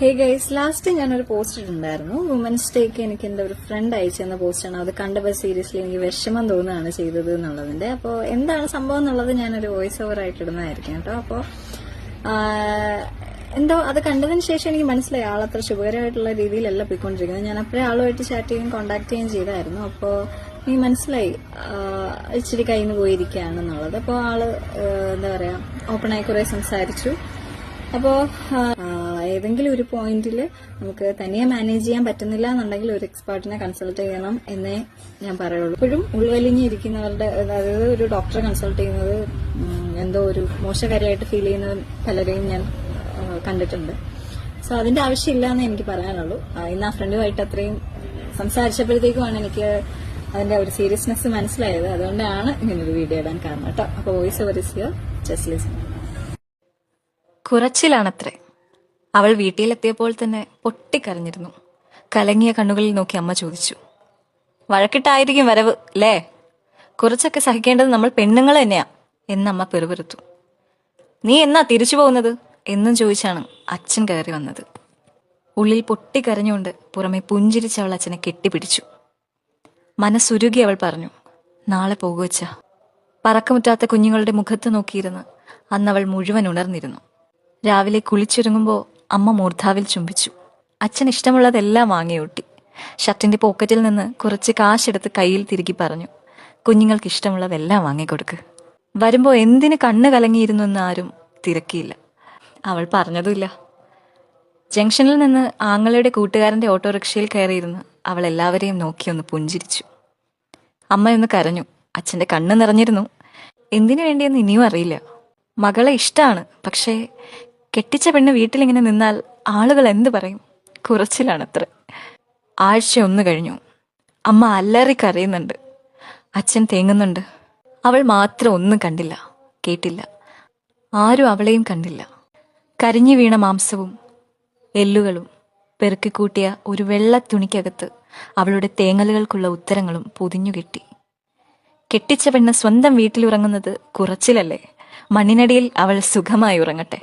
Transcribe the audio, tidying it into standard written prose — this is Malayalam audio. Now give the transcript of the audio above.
ഹേ ഗൈസ്, ലാസ്റ്റ് ഞാനൊരു പോസ്റ്റ് ഇട്ടുണ്ടായിരുന്നു. വുമൻസ് ഡേക്ക് എനിക്ക് എന്റെ ഒരു ഫ്രണ്ട് അയച്ചു തന്ന പോസ്റ്റാണ്. അത് കണ്ടപ്പോൾ സീരിയസ്ലി എനിക്ക് വിഷമം തോന്നുകയാണ് ചെയ്തത് എന്നുള്ളതിന്റെ. അപ്പോൾ എന്താണ് സംഭവം എന്നുള്ളത് ഞാനൊരു വോയിസ് ഓവർ ആയിട്ട് ഇടുന്നതായിരിക്കും കേട്ടോ. അപ്പോൾ എന്തോ അത് കണ്ടതിന് ശേഷം എനിക്ക് മനസ്സിലായി ആളത്ര ശുഭകരമായിട്ടുള്ള രീതിയിലല്ല പോയിക്കൊണ്ടിരിക്കുന്നത്. ഞാൻ അപ്പോഴേ ആളുമായിട്ട് ചാറ്റ് ചെയ്യുകയും കോണ്ടാക്ട് ചെയ്യുകയും ചെയ്തായിരുന്നു. അപ്പോൾ എനിക്ക് മനസ്സിലായി ഇച്ചിരി കയ്യിൽ നിന്ന് പോയിരിക്കുകയാണെന്നുള്ളത്. അപ്പോൾ ആള് എന്താ പറയാ ഓപ്പണായി കുറെ സംസാരിച്ചു. അപ്പോ ഏതെങ്കിലും ഒരു പോയിന്റിൽ നമുക്ക് തനിയെ മാനേജ് ചെയ്യാൻ പറ്റുന്നില്ല എന്നുണ്ടെങ്കിൽ ഒരു എക്സ്പേർട്ടിനെ കൺസൾട്ട് ചെയ്യണം എന്നേ ഞാൻ പറയുള്ളൂ. ഇപ്പോഴും ഉൾവലിഞ്ഞിരിക്കുന്നവരുടെ, അതായത് ഒരു ഡോക്ടറെ കൺസൾട്ട് ചെയ്യുന്നത് എന്തോ ഒരു മോശകാര്യമായിട്ട് ഫീൽ ചെയ്യുന്ന പലരെയും ഞാൻ കണ്ടിട്ടുണ്ട്. സോ അതിന്റെ ആവശ്യമില്ല എന്ന് എനിക്ക് പറയാനുള്ളൂ. ഇന്ന് ആ ഫ്രണ്ടുമായിട്ട് അത്രയും സംസാരിച്ചപ്പോഴത്തേക്കുമാണ് എനിക്ക് അതിന്റെ ഒരു സീരിയസ്നെസ് മനസ്സിലായത്. അതുകൊണ്ടാണ് ഇങ്ങനൊരു വീഡിയോ ഇടാൻ കാരണം കേട്ടോ. അപ്പോൾ voice over is here, just listen. കുറച്ചിലാണത്രേ. അവൾ വീട്ടിലെത്തിയപ്പോൾ തന്നെ പൊട്ടിക്കരഞ്ഞിരുന്നു. കലങ്ങിയ കണ്ണുകളിൽ നോക്കി അമ്മ ചോദിച്ചു, വഴക്കിട്ടായിരിക്കും വരവ് അല്ലേ? കുറച്ചൊക്കെ സഹിക്കേണ്ടത് നമ്മൾ പെണ്ണുങ്ങൾ തന്നെയാ എന്നമ്മ പെറുപെറുത്തു. നീ എന്നാ തിരിച്ചു പോകുന്നത് എന്നും ചോദിച്ചാണ് അച്ഛൻ കയറി വന്നത്. ഉള്ളിൽ പൊട്ടിക്കരഞ്ഞുകൊണ്ട് പുറമെ പുഞ്ചിരിച്ച് അവൾ അച്ഛനെ കെട്ടിപ്പിടിച്ചു. മനസ്സുരുകി അവൾ പറഞ്ഞു, നാളെ പോകുവച്ച. പറക്കമുറ്റാത്ത കുഞ്ഞുങ്ങളുടെ മുഖത്ത് നോക്കിയിരുന്ന് അന്നവൾ മുഴുവൻ ഉണർന്നിരുന്നു. രാവിലെ കുളിച്ചൊരുങ്ങുമ്പോൾ അമ്മ മൂർധാവിൽ ചുംബിച്ചു. അച്ഛൻ ഇഷ്ടമുള്ളതെല്ലാം വാങ്ങിയൂട്ടി. ഷർട്ടിന്റെ പോക്കറ്റിൽ നിന്ന് കുറച്ച് കാശെടുത്ത് കയ്യിൽ തിരുകി പറഞ്ഞു, കുഞ്ഞുങ്ങൾക്ക് ഇഷ്ടമുള്ളതെല്ലാം വാങ്ങിക്കൊടുക്ക്. വരുമ്പോൾ എന്തിന് കണ്ണ് കലങ്ങിയിരുന്നു എന്ന് ആരും തിരക്കിയില്ല. അവൾ പറഞ്ഞതുമില്ല. ജംഗ്ഷനിൽ നിന്ന് ആങ്ങളുടെ കൂട്ടുകാരന്റെ ഓട്ടോറിക്ഷയിൽ കയറിയിരുന്ന് അവൾ എല്ലാവരെയും നോക്കിയൊന്ന് പുഞ്ചിരിച്ചു. അമ്മയൊന്ന് കരഞ്ഞു. അച്ഛന്റെ കണ്ണ് നിറഞ്ഞിരുന്നു. എന്തിനു വേണ്ടിയെന്ന് ഇനിയും അറിയില്ല. മകളെ ഇഷ്ടമാണ്, പക്ഷേ കെട്ടിച്ച പെണ്ണ് വീട്ടിലിങ്ങനെ നിന്നാൽ ആളുകൾ എന്ത് പറയും? കുറച്ചിലാണത്ര. ആഴ്ച ഒന്ന് കഴിഞ്ഞു. അമ്മ അല്ലറി കരയുന്നുണ്ട്. അച്ഛൻ തേങ്ങുന്നുണ്ട്. അവൾ മാത്രം ഒന്നും കണ്ടില്ല, കേട്ടില്ല. ആരും അവളെയും കണ്ടില്ല. കരിഞ്ഞു വീണ മാംസവും എല്ലുകളും പെറുക്കിക്കൂട്ടിയ ഒരു വെള്ള തുണിക്കകത്ത് അവളുടെ തേങ്ങലുകൾക്കുള്ള ഉത്തരങ്ങളും പൊതിഞ്ഞുകെട്ടി. കെട്ടിച്ച പെണ്ണ് സ്വന്തം വീട്ടിലുറങ്ങുന്നത് കുറച്ചിലല്ലേ? മണ്ണിനടിയിൽ അവൾ സുഖമായി ഉറങ്ങട്ടെ.